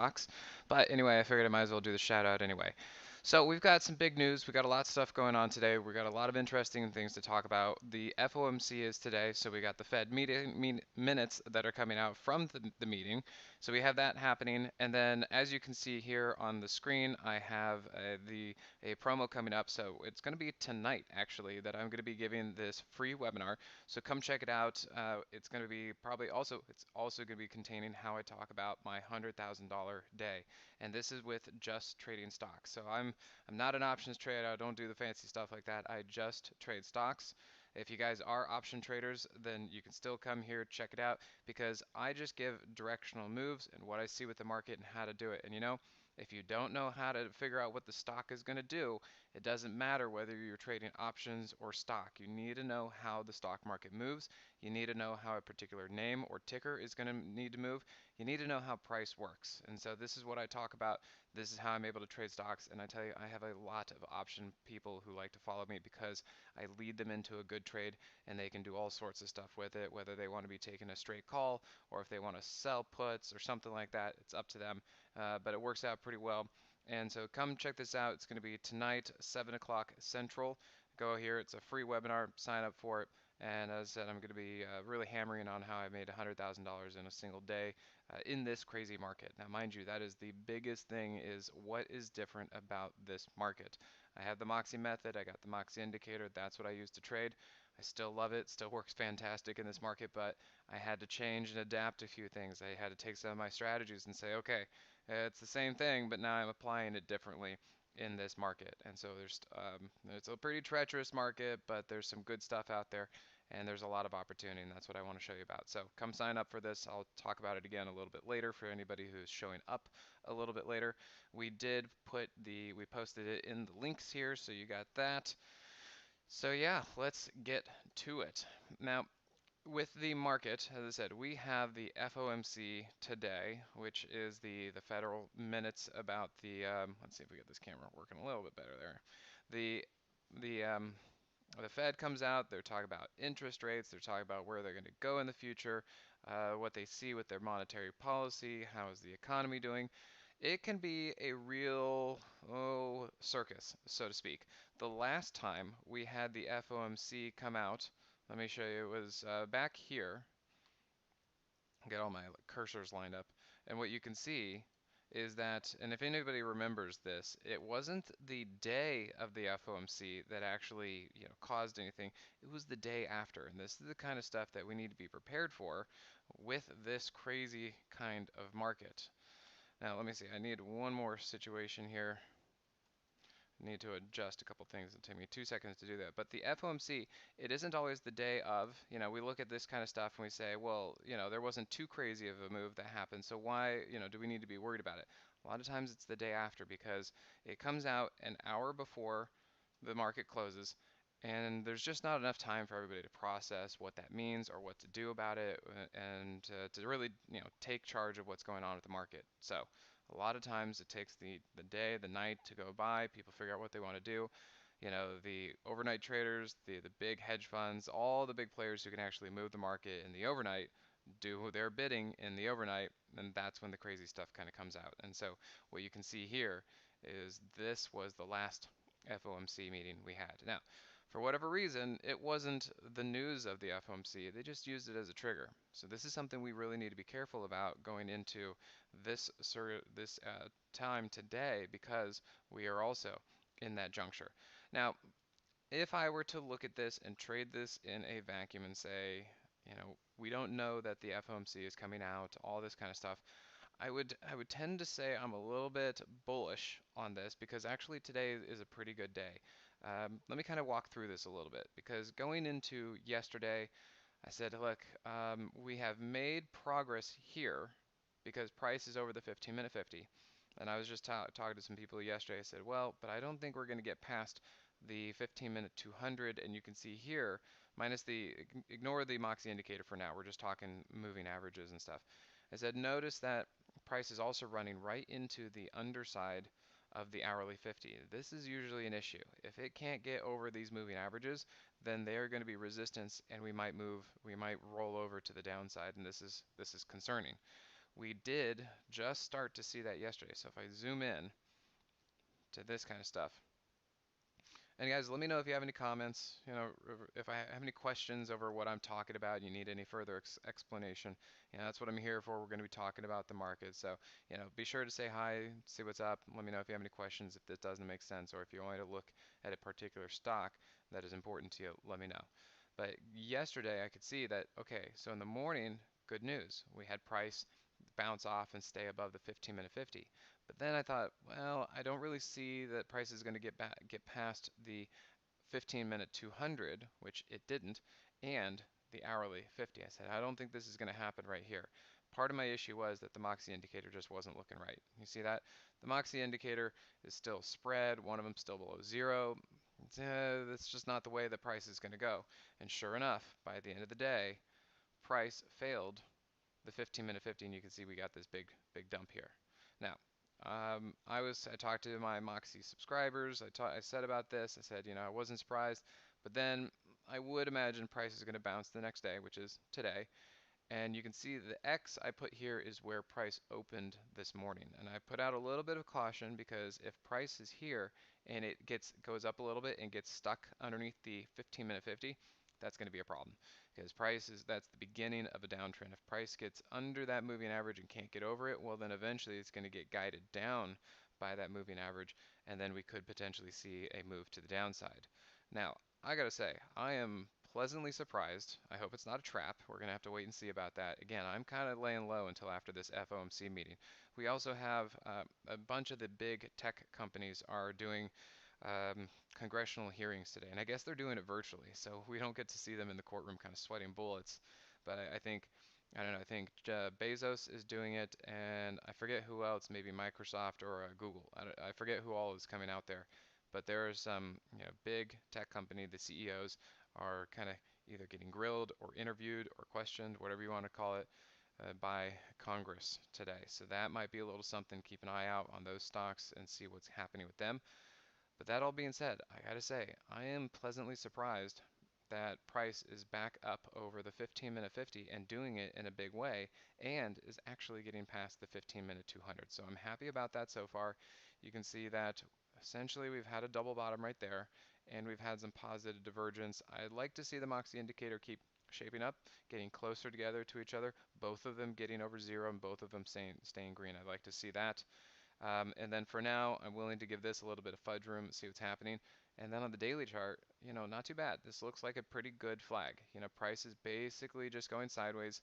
stocks. But anyway, I figured I might as well do the shout out anyway. So we've got some big news. We got a lot of stuff going on today. We got a lot of interesting things to talk about. The FOMC is today, so we got the Fed minutes that are coming out from the meeting. So we have that happening, and then as you can see here on the screen, I have a promo coming up. So it's going to be tonight actually that I'm going to be giving this free webinar. So come check it out. It's going to be it's also going to be containing how I talk about my $100,000 day, and this is with just trading stocks. So I'm not an options trader. I don't do the fancy stuff like that. I just trade stocks. If you guys are option traders, then you can still come here, check it out, because I just give directional moves and what I see with the market and how to do it. And if you don't know how to figure out what the stock is going to do, it doesn't matter whether you're trading options or stock. You need to know how the stock market moves. You need to know how a particular name or ticker is going to need to move. You need to know how price works. And so this is what I talk about. This is how I'm able to trade stocks. And I tell you, I have a lot of option people who like to follow me because I lead them into a good trade and they can do all sorts of stuff with it, whether they want to be taking a straight call or if they want to sell puts or something like that. It's up to them. But it works out pretty well. And so come check this out. It's going to be tonight, 7 o'clock Central. Go here. It's a free webinar. Sign up for it. And as I said, I'm going to be really hammering on how I made $100,000 in a single day in this crazy market. Now, mind you, that is the biggest thing is what is different about this market. I have the Moxie method. I got the Moxie indicator. That's what I use to trade. I still love it. Still works fantastic in this market, but I had to change and adapt a few things. I had to take some of my strategies and say, okay, it's the same thing, but now I'm applying it differently in this market. And so it's a pretty treacherous market, but there's some good stuff out there, and there's a lot of opportunity, and that's what I want to show you about. So come sign up for this. I'll talk about it again a little bit later for anybody who's showing up a little bit later. We posted it in the links here, so you got that. So yeah, let's get to it. Now, with the market, as I said, we have the FOMC today, which is the federal minutes about let's see if we get this camera working a little bit better there. The the um, the Fed comes out, they're talking about interest rates, they're talking about where they're going to go in the future, what they see with their monetary policy, how is the economy doing. It can be a real circus, so to speak. The last time we had the FOMC come out, let me show you, it was back here. Get all my cursors lined up. And what you can see is that, and if anybody remembers this, it wasn't the day of the FOMC that actually, caused anything. It was the day after. And this is the kind of stuff that we need to be prepared for with this crazy kind of market. Now, let me see. I need one more situation here. Need to adjust a couple things. It'll take me 2 seconds to do that. But the FOMC, it isn't always the day of. We look at this kind of stuff and we say, well, there wasn't too crazy of a move that happened, so why, do we need to be worried about it? A lot of times it's the day after because it comes out an hour before the market closes, and there's just not enough time for everybody to process what that means or what to do about it, and to really, take charge of what's going on with the market. So a lot of times it takes the day, the night to go by. People figure out what they want to do. The overnight traders, the big hedge funds, all the big players who can actually move the market in the overnight do their bidding in the overnight, and that's when the crazy stuff kind of comes out. And so what you can see here is this was the last FOMC meeting we had. Now, for whatever reason, it wasn't the news of the FOMC. They just used it as a trigger. So this is something we really need to be careful about going into this time today, because we are also in that juncture. Now, if I were to look at this and trade this in a vacuum and say, we don't know that the FOMC is coming out, all this kind of stuff, I would tend to say I'm a little bit bullish on this because actually today is a pretty good day. Let me kind of walk through this a little bit, because going into yesterday, I said, look, we have made progress here because price is over the 15-minute 50. And I was just talking to some people yesterday. I said, well, but I don't think we're going to get past the 15-minute 200. And you can see here, ignore the Moxie indicator for now. We're just talking moving averages and stuff. I said, notice that price is also running right into the underside of the hourly 50. This is usually an issue. If it can't get over these moving averages, then they are going to be resistance, and we might roll over to the downside, and this is concerning. we did just start to see that yesterday. So if I zoom in to this kind of stuff, and guys, let me know if you have any comments, if I have any questions over what I'm talking about, you need any further explanation. That's what I'm here for. We're going to be talking about the market. So, be sure to say hi, see what's up. Let me know if you have any questions, if this doesn't make sense, or if you want to look at a particular stock that is important to you, let me know. But yesterday I could see that, okay, so in the morning, good news. We had price bounce off and stay above the 15-minute 50. But then I thought, well, I don't really see that price is going to get past the 15-minute 200, which it didn't, and the hourly 50. I said, I don't think this is going to happen right here. Part of my issue was that the Moxie indicator just wasn't looking right. You see that? The Moxie indicator is still spread, one of them still below zero. That's just not the way the price is going to go. And sure enough, by the end of the day, price failed the 15-minute 50, and you can see we got this big dump here. Now, I talked to my Moxie subscribers. I said about this. I said, I wasn't surprised, but then I would imagine price is going to bounce the next day, which is today. And you can see the X I put here is where price opened this morning. And I put out a little bit of caution because if price is here and it goes up a little bit and gets stuck underneath the 15-minute 50, that's going to be a problem because that's the beginning of a downtrend. If price gets under that moving average and can't get over it, well then eventually it's going to get guided down by that moving average, and then we could potentially see a move to the downside. Now, I gotta say, I am pleasantly surprised. I hope it's not a trap. We're gonna have to wait and see about that. Again, I'm kind of laying low until after this FOMC meeting. We also have a bunch of the big tech companies are doing congressional hearings today, and I guess they're doing it virtually, so we don't get to see them in the courtroom kind of sweating bullets. But I think, I don't know, I think Bezos is doing it, and I forget who else, maybe Microsoft or Google. I forget who all is coming out there. But there are some, big tech company, the CEOs are kind of either getting grilled or interviewed or questioned, whatever you want to call it, by Congress today. So that might be a little something. Keep an eye out on those stocks and see what's happening with them. But that all being said, I gotta say, I am pleasantly surprised that price is back up over the 15-minute 50 and doing it in a big way and is actually getting past the 15-minute 200. So I'm happy about that so far. You can see that essentially we've had a double bottom right there and we've had some positive divergence. I'd like to see the Moxie indicator keep shaping up, getting closer together to each other, both of them getting over zero and both of them staying green. I'd like to see that. And then for now, I'm willing to give this a little bit of fudge room and see what's happening. And then on the daily chart, not too bad. This looks like a pretty good flag. Price is basically just going sideways.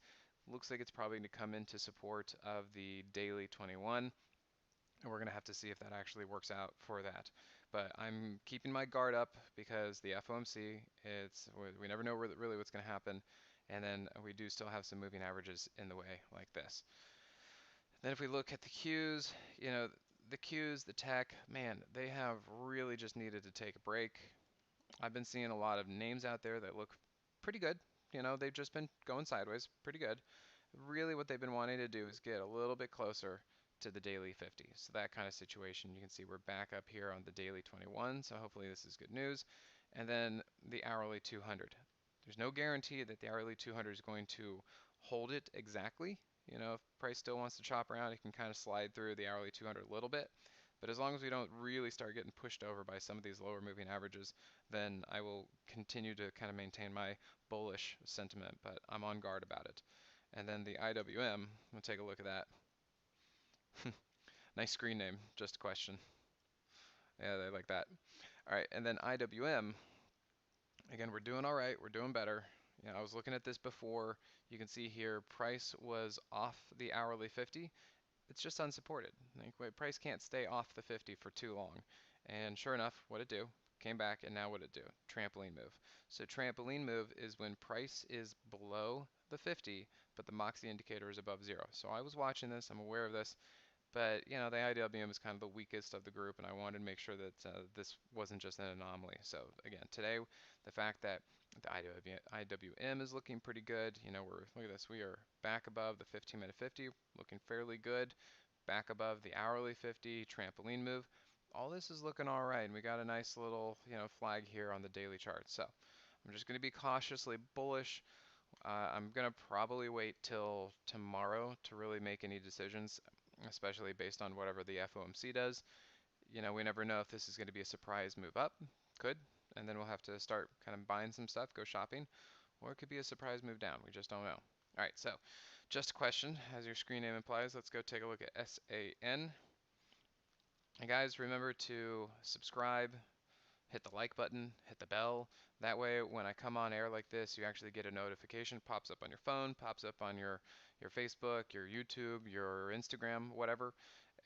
Looks like it's probably going to come into support of the daily 21. And we're going to have to see if that actually works out for that. But I'm keeping my guard up because the FOMC, we never know really what's going to happen. And then we do still have some moving averages in the way like this. Then if we look at the Qs, the Qs, the tech, man, they have really just needed to take a break. I've been seeing a lot of names out there that look pretty good. They've just been going sideways, pretty good. Really what they've been wanting to do is get a little bit closer to the daily 50. So that kind of situation, you can see we're back up here on the daily 21. So hopefully this is good news. And then the hourly 200. There's no guarantee that the hourly 200 is going to hold it exactly. If price still wants to chop around, it can kind of slide through the hourly 200 a little bit. But as long as we don't really start getting pushed over by some of these lower moving averages, then I will continue to kind of maintain my bullish sentiment, but I'm on guard about it. And then the IWM, we'll take a look at that. Nice screen name, just a question. Yeah, they like that. All right, and then IWM, again, we're doing all right, we're doing better. I was looking at this before. You can see here price was off the hourly 50. It's just unsupported. Like, price can't stay off the 50 for too long. And sure enough, what it do? Came back, and now what it do? Trampoline move. So trampoline move is when price is below the 50, but the Moxie indicator is above zero. So I was watching this, I'm aware of this, but the IWM is kind of the weakest of the group, and I wanted to make sure that this wasn't just an anomaly. So again, today, the fact that the IWM is looking pretty good. Look at this. We are back above the 15-minute 50, looking fairly good. Back above the hourly 50, trampoline move. All this is looking all right, and we got a nice little flag here on the daily chart. So I'm just going to be cautiously bullish. I'm gonna probably wait till tomorrow to really make any decisions, especially based on whatever the FOMC does. You know, we never know if this is going to be a surprise move up. Could. And then we'll have to start kind of buying some stuff, go shopping, or it could be a surprise move down. We just don't know. All right, so just a question, as your screen name implies. Let's go take a look at SAN. And guys, remember to subscribe, hit the like button, hit the bell. That way, when I come on air like this, you actually get a notification, pops up on your phone, pops up on your Facebook, your YouTube, your Instagram, whatever,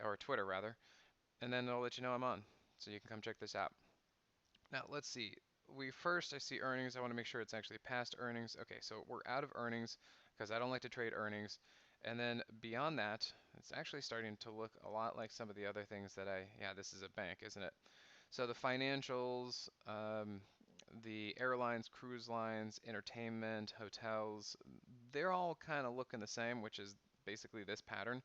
or Twitter rather, and then it'll let you know I'm on. So you can come check this out. Now, let's see. I see earnings. I want to make sure it's actually past earnings. Okay, so we're out of earnings because I don't like to trade earnings. And then beyond that, it's actually starting to look a lot like some of the other things that yeah, this is a bank, isn't it? So the financials, the airlines, cruise lines, entertainment, hotels, they're all kind of looking the same, which is basically this pattern.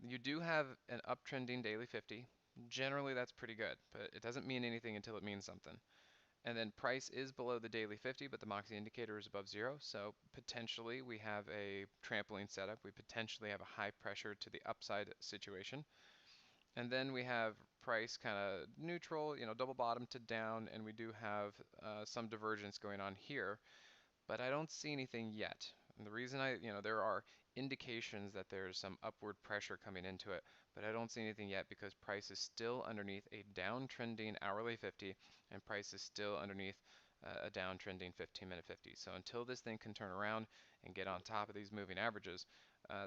You do have an uptrending daily 50. Generally, that's pretty good, but it doesn't mean anything until it means something. And then price is below the daily 50, but the Moxie indicator is above zero. So potentially we have a trampoline setup. We potentially have a high pressure to the upside situation. And then we have price kind of neutral, double bottom to down, and we do have some divergence going on here, but I don't see anything yet. And the reason there are indications that there's some upward pressure coming into it, but I don't see anything yet because price is still underneath a downtrending hourly 50 and price is still underneath a downtrending 15-minute 50. So until this thing can turn around and get on top of these moving averages,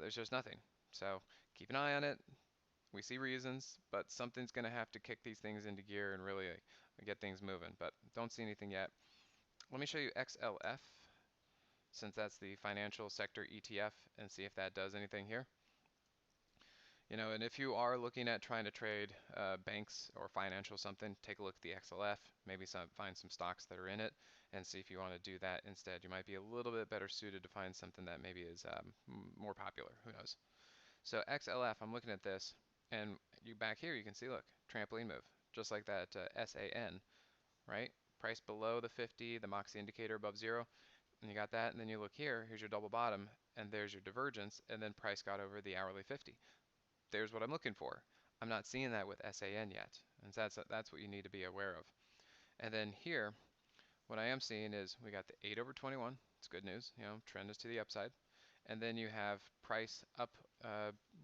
there's just nothing. So keep an eye on it. We see reasons, but something's going to have to kick these things into gear and really get things moving, but don't see anything yet. Let me show you XLF, since that's the financial sector ETF, and see if that does anything here. And if you are looking at trying to trade banks or financial something, take a look at the XLF, maybe find some stocks that are in it, and see if you want to do that instead. You might be a little bit better suited to find something that maybe is more popular. Who knows? So XLF, I'm looking at this, and you back here, you can see, look, trampoline move, just like that SAN, right? Price below the 50, the Moxie indicator above zero, and you got that, and then you look here, here's your double bottom, and there's your divergence, and then price got over the hourly 50. There's what I'm looking for. I'm not seeing that with SAN yet, and that's what you need to be aware of. And then here, what I am seeing is we got the 8/21. It's good news, trend is to the upside. And then you have price up,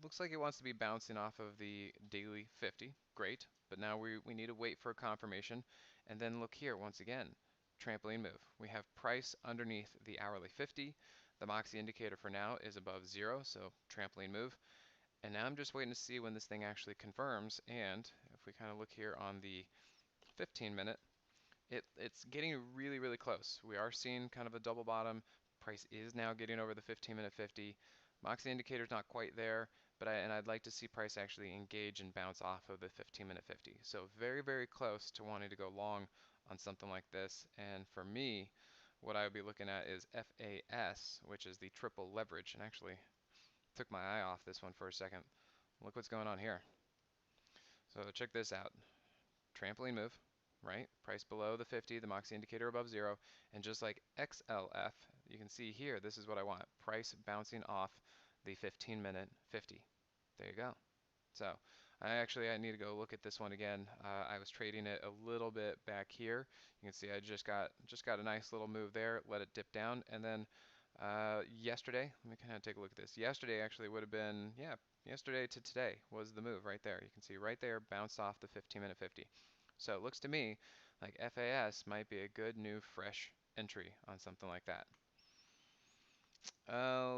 looks like it wants to be bouncing off of the daily 50. Great, but now we need to wait for a confirmation. And then look here, once again, trampoline move. We have price underneath the hourly 50. The Moxie indicator for now is above zero, so trampoline move. And now I'm just waiting to see when this thing actually confirms. And if we kind of look here on the 15-minute, it's getting really, really close. We are seeing kind of a double bottom. Price is now getting over the 15-minute 50. Moxie indicator's not quite there, but I'd like to see price actually engage and bounce off of the 15-minute 50. So very, very close to wanting to go long on something like this. And for me, what I would be looking at is FAS, which is the triple leverage. And actually took my eye off this one for a second. Look what's going on here. So check this out. Trampoline move, right? Price below the 50, the Moxie indicator above zero, and just like XLF, you can see here, this is what I want. Price bouncing off the 15-minute 50. There you go. So I need to go look at this one again. I was trading it a little bit back here. You can see I just got a nice little move there, let it dip down, and then yesterday, let me kind of take a look at this. Yesterday actually would have been, yeah, yesterday to today was the move right there. You can see right there bounced off the 15-minute 50. So it looks to me like FAS might be a good new fresh entry on something like that.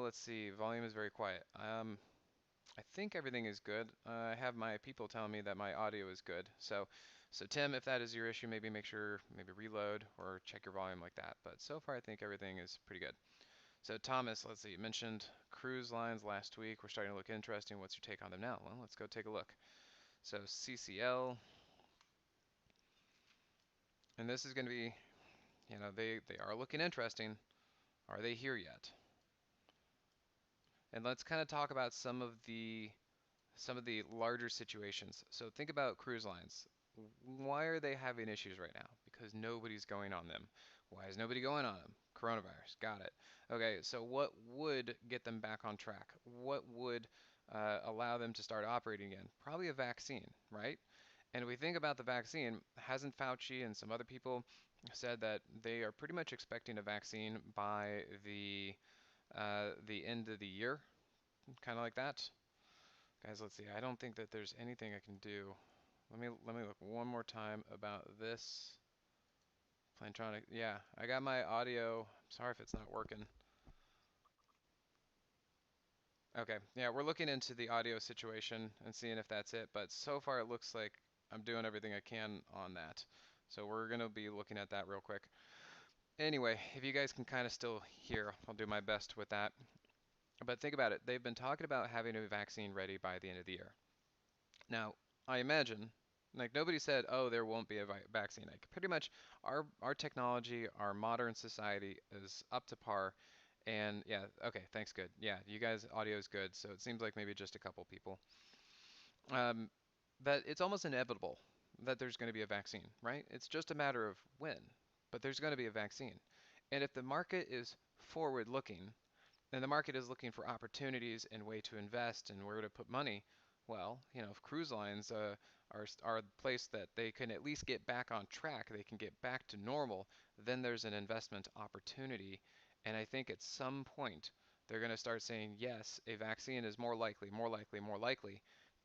Let's see, volume is very quiet. I think everything is good. I have my people telling me that my audio is good. So Tim, if that is your issue, maybe make sure, maybe reload or check your volume like that. But so far, I think everything is pretty good. So Thomas, let's see, you mentioned cruise lines last week. We're starting to look interesting. What's your take on them now? Well, let's go take a look. So CCL, and this is going to be, they are looking interesting. Are they here yet? And let's kind of talk about some of the larger situations. So think about cruise lines. Why are they having issues right now? Because nobody's going on them. Why is nobody going on them? Coronavirus. Got it. Okay, so what would get them back on track? What would allow them to start operating again? Probably a vaccine, right? And if we think about the vaccine, hasn't Fauci and some other people said that they are pretty much expecting a vaccine by the end of the year, kind of like that? Guys, let's see. I don't think that there's anything I can do. Let me look one more time about this. Plantronic. Yeah, I got my audio. Sorry if it's not working. Okay. Yeah, we're looking into the audio situation and seeing if that's it, but so far it looks like I'm doing everything I can on that. So we're going to be looking at that real quick. Anyway, if you guys can kind of still hear, I'll do my best with that. But think about it. They've been talking about having a vaccine ready by the end of the year. Now, I imagine, like nobody said, oh, there won't be a vaccine. Like pretty much our technology, our modern society is up to par. And yeah, okay, thanks, good. Yeah, you guys, audio is good. So it seems like maybe just a couple people. Um, that it's almost inevitable that there's going to be a vaccine, right? It's just a matter of when, but there's going to be a vaccine. And if the market is forward looking, and the market is looking for opportunities and way to invest and where to put money, well, if cruise lines are the place that they can at least get back on track, they can get back to normal, then there's an investment opportunity. And I think at some point they're going to start saying, yes, a vaccine is more likely, more likely, more likely.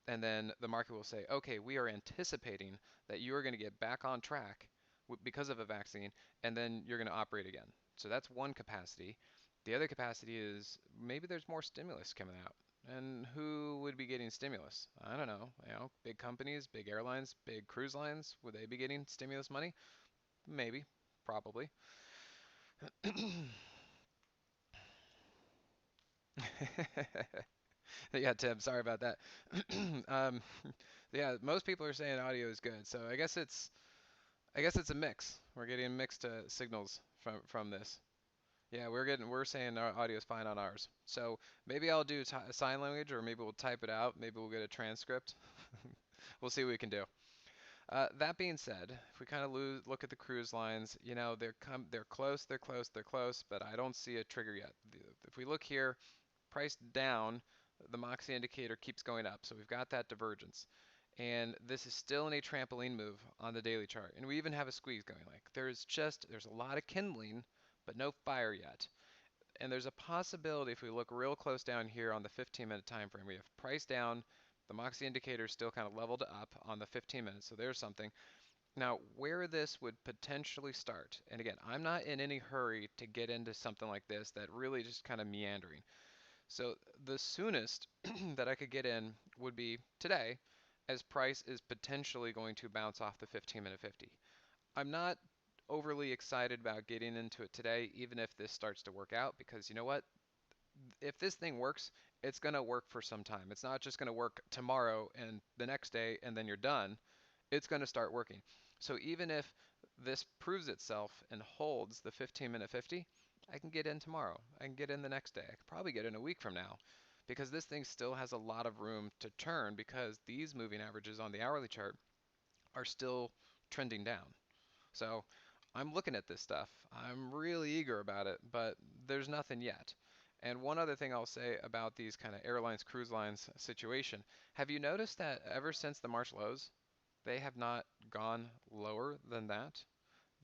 And then the market will say, okay, we are anticipating that you are going to get back on track because of a vaccine, and then you're going to operate again. So that's one capacity. The other capacity is maybe there's more stimulus coming out. And who would be getting stimulus? I don't know. Big companies, big airlines, big cruise lines, would they be getting stimulus money? Maybe, probably. Yeah, Tim, sorry about that. um, yeah, most people are saying audio is good, so I guess it's a mix. We're getting mixed signals from this. Yeah, we're saying our audio is fine on ours. So maybe I'll do sign language, or maybe we'll type it out. Maybe we'll get a transcript. We'll see what we can do. That being said, if we kind of look at the cruise lines, they're close, they're close, they're close, but I don't see a trigger yet. If we look here, price down, the Moxie indicator keeps going up. So we've got that divergence. And this is still in a trampoline move on the daily chart. And we even have a squeeze going. Like there's a lot of kindling, but no fire yet. And there's a possibility if we look real close down here on the 15-minute time frame, we have price down, the Moxie indicator is still kind of leveled up on the 15 minutes. So there's something. Now, where this would potentially start, and again, I'm not in any hurry to get into something like this that really just kind of meandering. So the soonest that I could get in would be today, as price is potentially going to bounce off the 15-minute 50. I'm not overly excited about getting into it today, even if this starts to work out, because you know what? If this thing works, it's going to work for some time. It's not just going to work tomorrow and the next day and then you're done. It's going to start working. So even if this proves itself and holds the 15-minute 50, I can get in tomorrow. I can get in the next day. I could probably get in a week from now because this thing still has a lot of room to turn because these moving averages on the hourly chart are still trending down. So I'm looking at this stuff. I'm really eager about it, but there's nothing yet. And one other thing I'll say about these kind of airlines, cruise lines situation, have you noticed that ever since the March lows, they have not gone lower than that?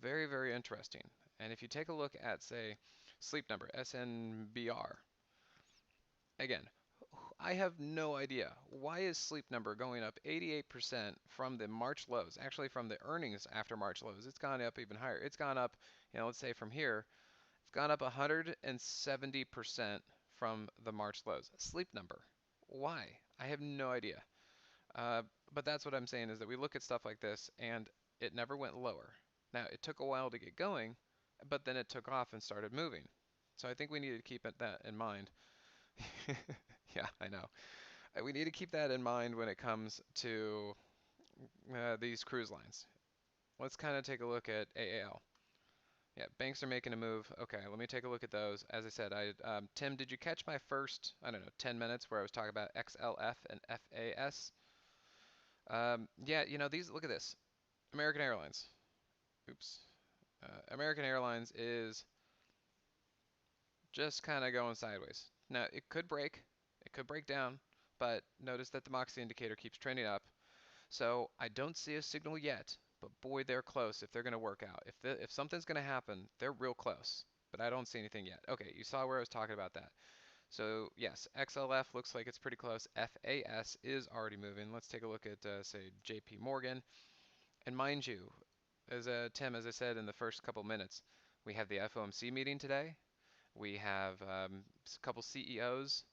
Very, very interesting. And if you take a look at, say, sleep number, SNBR, again, I have no idea. Why is sleep number going up 88% from the March lows? Actually, from the earnings after March lows, it's gone up even higher. It's gone up, let's say from here, it's gone up 170% from the March lows. Sleep number. Why? I have no idea. Uh, but that's what I'm saying is that we look at stuff like this and it never went lower. Now, it took a while to get going, but then it took off and started moving. So I think we need to keep that in mind. Yeah, I know. We need to keep that in mind when it comes to these cruise lines. Let's kind of take a look at AAL. Yeah, banks are making a move. Okay, let me take a look at those. As I said, Tim, did you catch my first, I don't know, 10 minutes where I was talking about XLF and FAS? Yeah, look at this. American Airlines. Oops. American Airlines is just kind of going sideways. Now, it could break down, but notice that the Moxie indicator keeps trending up. So I don't see a signal yet, but boy, they're close if they're going to work out. If something's going to happen, they're real close, but I don't see anything yet. Okay, you saw where I was talking about that. So yes, XLF looks like it's pretty close. FAS is already moving. Let's take a look at, say, JP Morgan. And mind you, as Tim, as I said in the first couple minutes, we have the FOMC meeting today. We have a couple CEOs.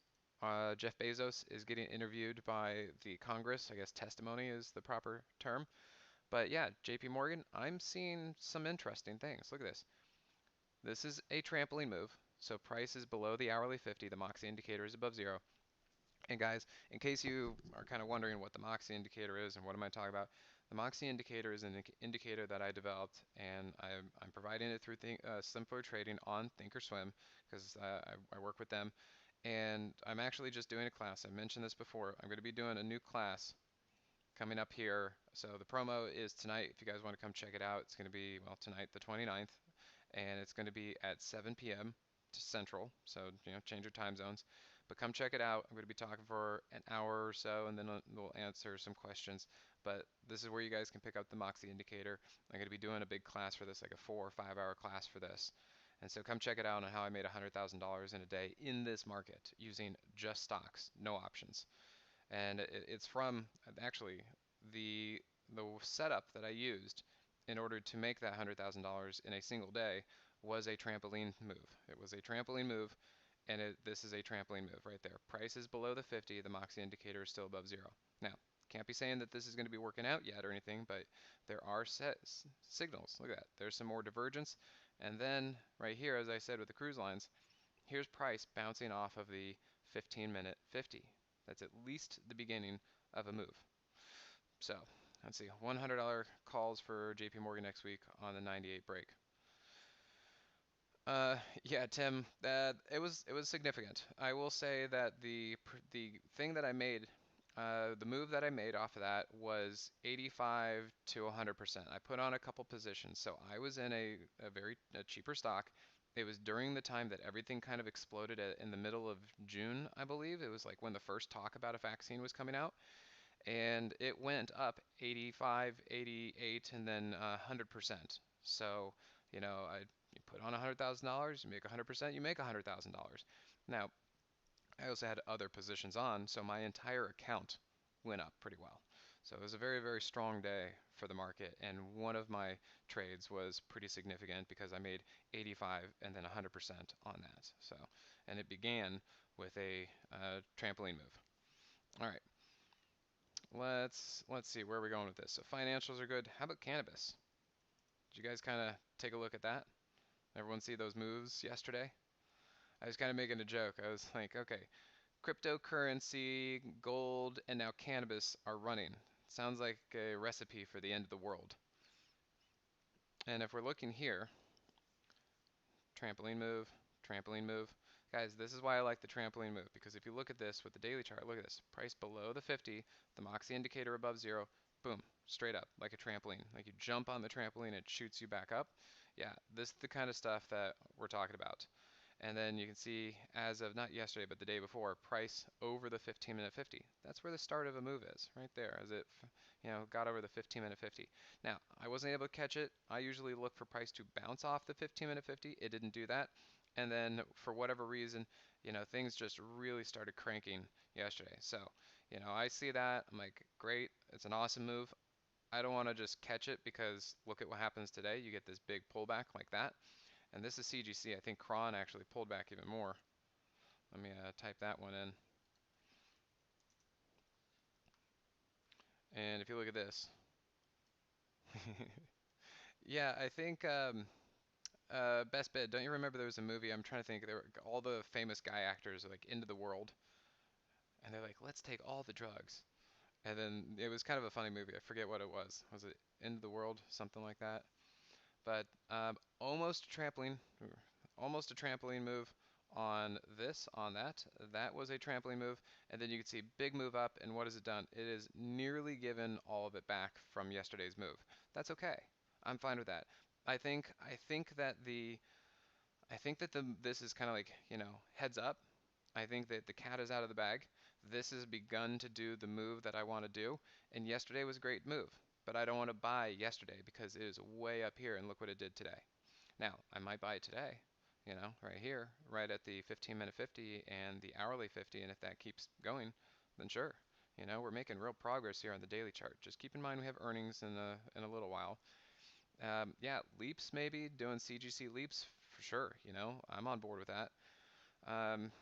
Jeff Bezos is getting interviewed by the Congress. I guess testimony is the proper term. But yeah, JP Morgan, I'm seeing some interesting things. Look at this. This is a trampoline move. So price is below the hourly 50. The Moxie indicator is above zero. And guys, in case you are kind of wondering what the Moxie indicator is and what am I talking about, the Moxie indicator is an indicator that I developed, and I'm providing it through Simpler Trading on Thinkorswim because I work with them. And I'm actually just doing a class. I mentioned this before. I'm going to be doing a new class coming up here. So the promo is tonight. If you guys want to come check it out, it's going to be, well, tonight, the 29th, and it's going to be at 7 p.m. to Central. So, change your time zones. But come check it out. I'm going to be talking for an hour or so, and then we'll answer some questions. But this is where you guys can pick up the Moxie indicator. I'm going to be doing a big class for this, like a 4 or 5 hour class for this. And so come check it out on how I made $100,000 in a day in this market using just stocks, no options. And it's from actually the setup that I used in order to make that $100,000 in a single day was a trampoline move. It was a trampoline move, and this is a trampoline move right there. Price is below the 50. The Moxie indicator is still above zero. Now, can't be saying that this is going to be working out yet or anything, but there are signals. Look at that. There's some more divergence. And then right here, as I said with the cruise lines, here's price bouncing off of the 15-minute 50. That's at least the beginning of a move. So let's see, $100 calls for JP Morgan next week on the 98 break. Yeah, Tim, it was significant. I will say that the thing that I made, the move that I made off of that was 85 to 100%. I put on a couple positions, so I was in a cheaper stock. It was during the time that everything kind of exploded in the middle of June, I believe. It was like when the first talk about a vaccine was coming out, and it went up 85, 88, and then 100%. So, you put on $100,000, you make 100%, you make $100,000. Now, I also had other positions on, so my entire account went up pretty well. So it was a very, very strong day for the market, and one of my trades was pretty significant because I made 85 and then 100% on that. So, and it began with a trampoline move. All right, let's see where we're going with this. So financials are good. How about cannabis? Did you guys kind of take a look at that? Everyone see those moves yesterday? I was kind of making a joke. I was like, okay, cryptocurrency, gold, and now cannabis are running. Sounds like a recipe for the end of the world. And if we're looking here, trampoline move, trampoline move. Guys, this is why I like the trampoline move, because if you look at this with the daily chart, look at this. Price below the 50, the Moxie indicator above zero, boom, straight up, like a trampoline. Like you jump on the trampoline, it shoots you back up. Yeah, this is the kind of stuff that we're talking about. And then you can see as of not yesterday, but the day before, price over the 15-minute 50. That's where the start of a move is, right there, as it got over the 15-minute 50. Now, I wasn't able to catch it. I usually look for price to bounce off the 15-minute 50. It didn't do that. And then for whatever reason, things just really started cranking yesterday. So, I see that. I'm like, great. It's an awesome move. I don't want to just catch it because look at what happens today. You get this big pullback like that. And this is CGC. I think Cron actually pulled back even more. Let me type that one in. And if you look at this, yeah, I think Best Bid. Don't you remember there was a movie? I'm trying to think. There were all the famous guy actors are like into the world, and they're like, let's take all the drugs. And then it was kind of a funny movie. I forget what it was. Was it Into the World? Something like that. But almost a trampoline move on this, on that. That was a trampoline move, and then you can see big move up, and what has it done? It has nearly given all of it back from yesterday's move. That's okay. I'm fine with that. I think that I think that this is kind of like, heads up. I think that the cat is out of the bag. This has begun to do the move that I want to do, and yesterday was a great move. But I don't want to buy yesterday because it is way up here, and look what it did today. Now, I might buy it today, right here, right at the 15-minute 50 and the hourly 50, and if that keeps going, then sure. We're making real progress here on the daily chart. Just keep in mind we have earnings in a little while. Yeah, leaps maybe, doing CGC leaps for sure, I'm on board with that. Um,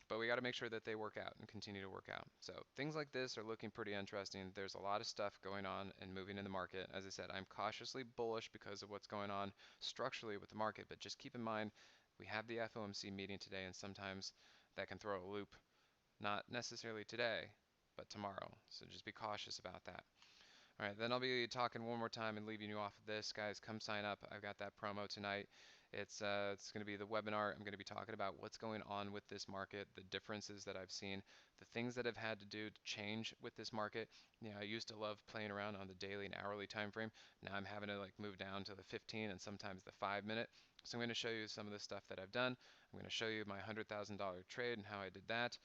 but we got to make sure that they work out and continue to work out. So things like this are looking pretty interesting. There's a lot of stuff going on and moving in the market. As I said, I'm cautiously bullish because of what's going on structurally with the market, but just keep in mind we have the FOMC meeting today, and sometimes that can throw a loop, not necessarily today, but tomorrow. So just be cautious about that. All right, then I'll be talking one more time and leaving you off of this. Guys, come sign up. I've got that promo tonight. It's going to be the webinar. I'm going to be talking about what's going on with this market, the differences that I've seen, the things that I've had to do to change with this market. I used to love playing around on the daily and hourly time frame. Now I'm having to like move down to the 15 and sometimes the 5 minute. So I'm going to show you some of the stuff that I've done. I'm going to show you my $100,000 trade and how I did that.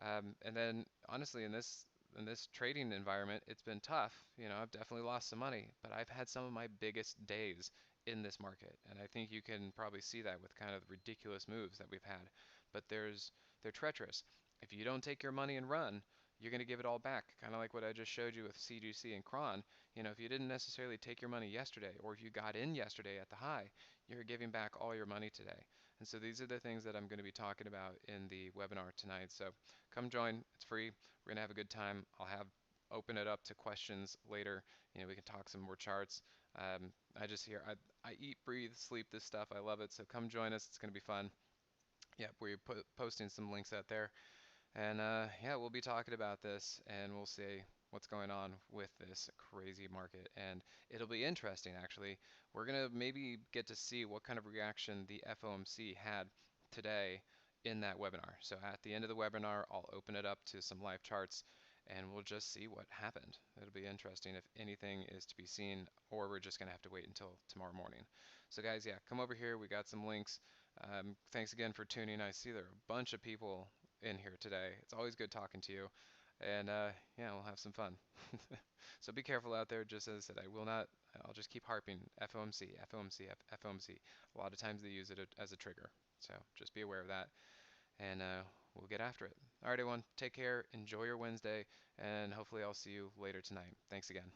And then honestly, in this trading environment, it's been tough. I've definitely lost some money, but I've had some of my biggest days in this market, and I think you can probably see that with kind of the ridiculous moves that we've had. But they're treacherous. If you don't take your money and run, you're going to give it all back. Kind of like what I just showed you with CGC and Cron. If you didn't necessarily take your money yesterday, or if you got in yesterday at the high, you're giving back all your money today. And so these are the things that I'm going to be talking about in the webinar tonight. So come join. It's free. We're going to have a good time. Open it up to questions later. We can talk some more charts. I just hear I eat, breathe, sleep this stuff. I love it. So come join us. It's going to be fun. Yeah, we're posting some links out there. And yeah, we'll be talking about this and we'll see what's going on with this crazy market. And it'll be interesting, actually. We're going to maybe get to see what kind of reaction the FOMC had today in that webinar. So at the end of the webinar, I'll open it up to some live charts and we'll just see what happened. It'll be interesting if anything is to be seen, or we're just going to have to wait until tomorrow morning. So guys, yeah, come over here. We got some links. Thanks again for tuning. I see there are a bunch of people in here today. It's always good talking to you. And yeah, we'll have some fun. So be careful out there. Just as I said, I'll just keep harping FOMC, FOMC, FOMC. A lot of times they use it as a trigger. So just be aware of that. And we'll get after it. All right, everyone. Take care. Enjoy your Wednesday. And hopefully I'll see you later tonight. Thanks again.